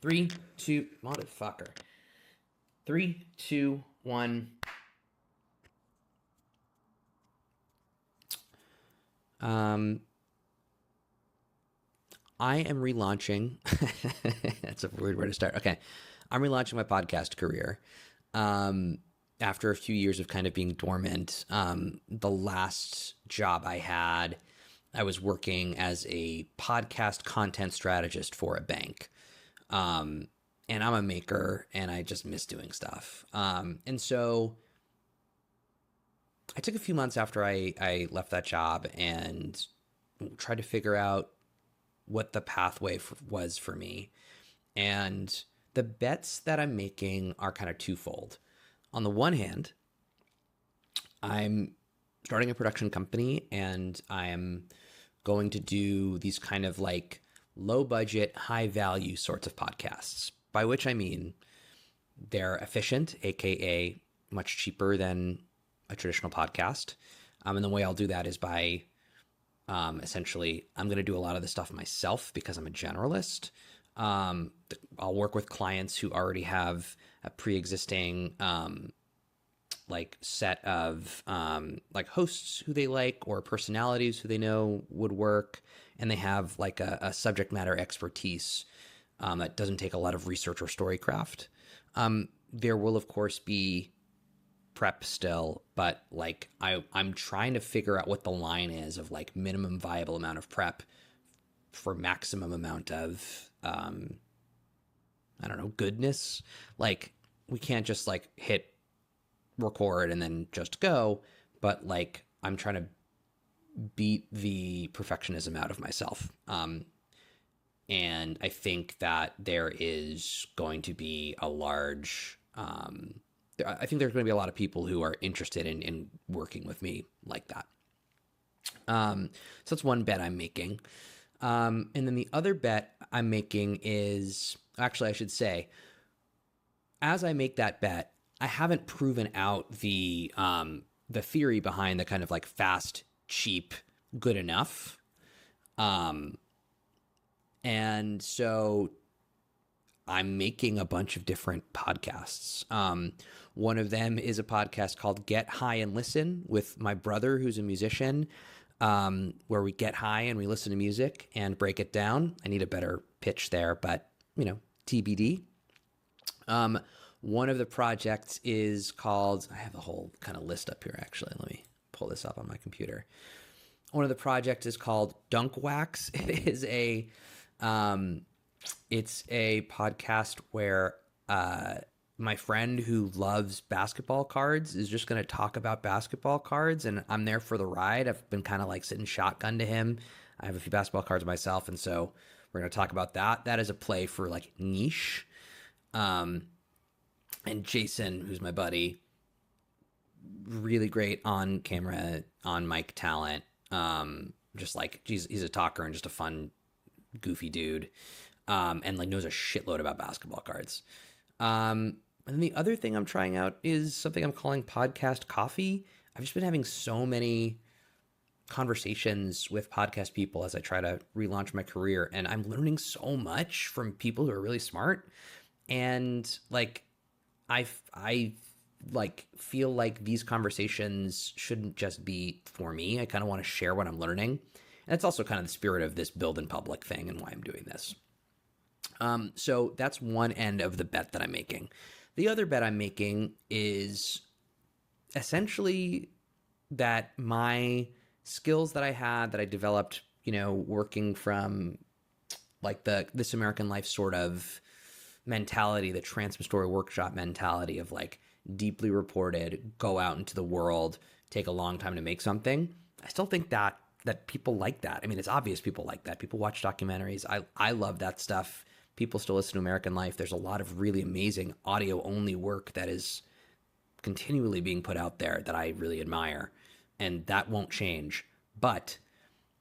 Three, two, motherfucker. 3, 2, 1. I am relaunching. That's a weird way to start. Okay. I'm relaunching my podcast career. After a few years of kind of being dormant, the last job I had, I was working as a podcast content strategist for a bank. And I'm a maker and I just miss doing stuff. And so I took a few months after I left that job and tried to figure out what the pathway was for me. And the bets that I'm making are kind of twofold. On the one hand, I'm starting a production company and I am going to do these kind of like low budget, high value sorts of podcasts, by which I mean they're efficient, AKA much cheaper than a traditional podcast. And the way I'll do that is by essentially, I'm going to do a lot of the stuff myself because I'm a generalist. I'll work with clients who already have a pre-existing like set of like hosts who they like or personalities who they know would work, and they have like a subject matter expertise that doesn't take a lot of research or storycraft. There will of course be prep still, but like I'm trying to figure out what the line is of like minimum viable amount of prep for maximum amount of I don't know, goodness. Like we can't just like hit record and then just go, but like I'm trying to beat the perfectionism out of myself. And I think that there is going to be a large I think there's going to be a lot of people who are interested in working with me like that. So that's one bet I'm making. And then the other bet I'm making is, actually I should say, as I make that bet, I haven't proven out the theory behind the kind of like fast, cheap, good enough. And so I'm making a bunch of different podcasts. One of them is a podcast called Get High and Listen with my brother, who's a musician, where we get high and we listen to music and break it down. I need a better pitch there, but you know, TBD. One of the projects is called, I have the whole kind of list up here actually. Let me pull this up on my computer. One of the projects is called Dunk Wax. It is it's a podcast where my friend who loves basketball cards is just going to talk about basketball cards, and I'm there for the ride. I've been kind of like sitting shotgun to him. I have a few basketball cards myself, and so we're going to talk about that. That is a play for like niche. And Jason, who's my buddy, really great on camera, on mic talent. Just like he's a talker and just a fun, goofy dude. And like knows a shitload about basketball cards. And the other thing I'm trying out is something I'm calling podcast coffee. I've just been having so many conversations with podcast people as I try to relaunch my career, and I'm learning so much from people who are really smart. And like, I like feel like these conversations shouldn't just be for me. I kind of want to share what I'm learning. And that's also kind of the spirit of this build in public thing and why I'm doing this. So that's one end of the bet that I'm making. The other bet I'm making is essentially that my skills that I had, that I developed, you know, working from like the This American Life sort of mentality, the Transfer Story Workshop mentality of like deeply reported, go out into the world, take a long time to make something. I still think that people like that. I mean, it's obvious people like that. People watch documentaries. I love that stuff. People still listen to American Life. There's a lot of really amazing audio only work that is continually being put out there that I really admire, and that won't change. But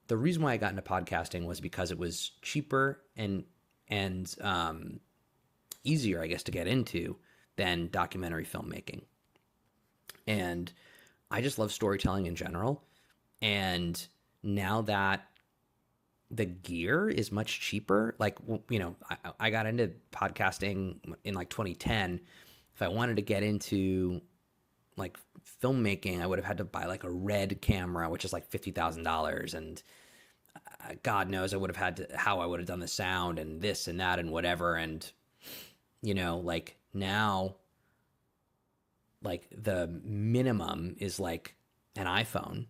the reason why I got into podcasting was because it was cheaper and easier, I guess, to get into than documentary filmmaking. And I just love storytelling in general. And now that the gear is much cheaper. Like, I got into podcasting in like 2010. If I wanted to get into like filmmaking, I would have had to buy like a red camera, which is like $50,000. And God knows I would have had to, how I would have done the sound and this and that and whatever. And, like now, like the minimum is like an iPhone,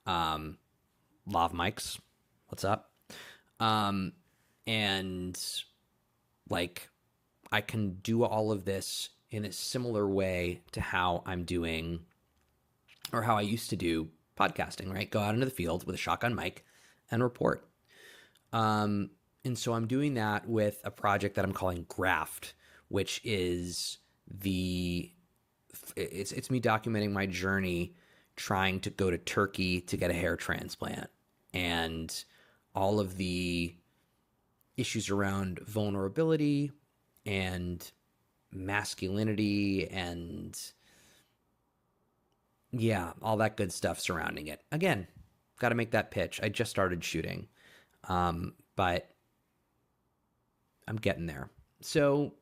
lav mics. What's up? Um, and like I can do all of this in a similar way to how I'm doing or how I used to do podcasting, right? Go out into the field with a shotgun mic and report. And so I'm doing that with a project that I'm calling Graft, which is it's me documenting my journey trying to go to Turkey to get a hair transplant and all of the issues around vulnerability and masculinity and yeah, all that good stuff surrounding it. Again, got to make that pitch. I just started shooting, but I'm getting there. So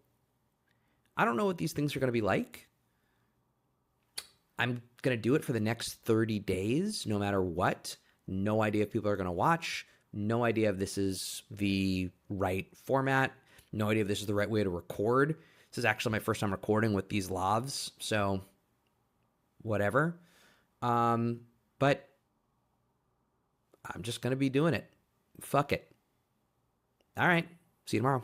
I don't know what these things are going to be like. I'm going to do it for the next 30 days, no matter what. No idea if people are going to watch. No idea if this is the right format. No idea if this is the right way to record. This is actually my first time recording with these lavs. So whatever. But I'm just going to be doing it. Fuck it. All right. See you tomorrow.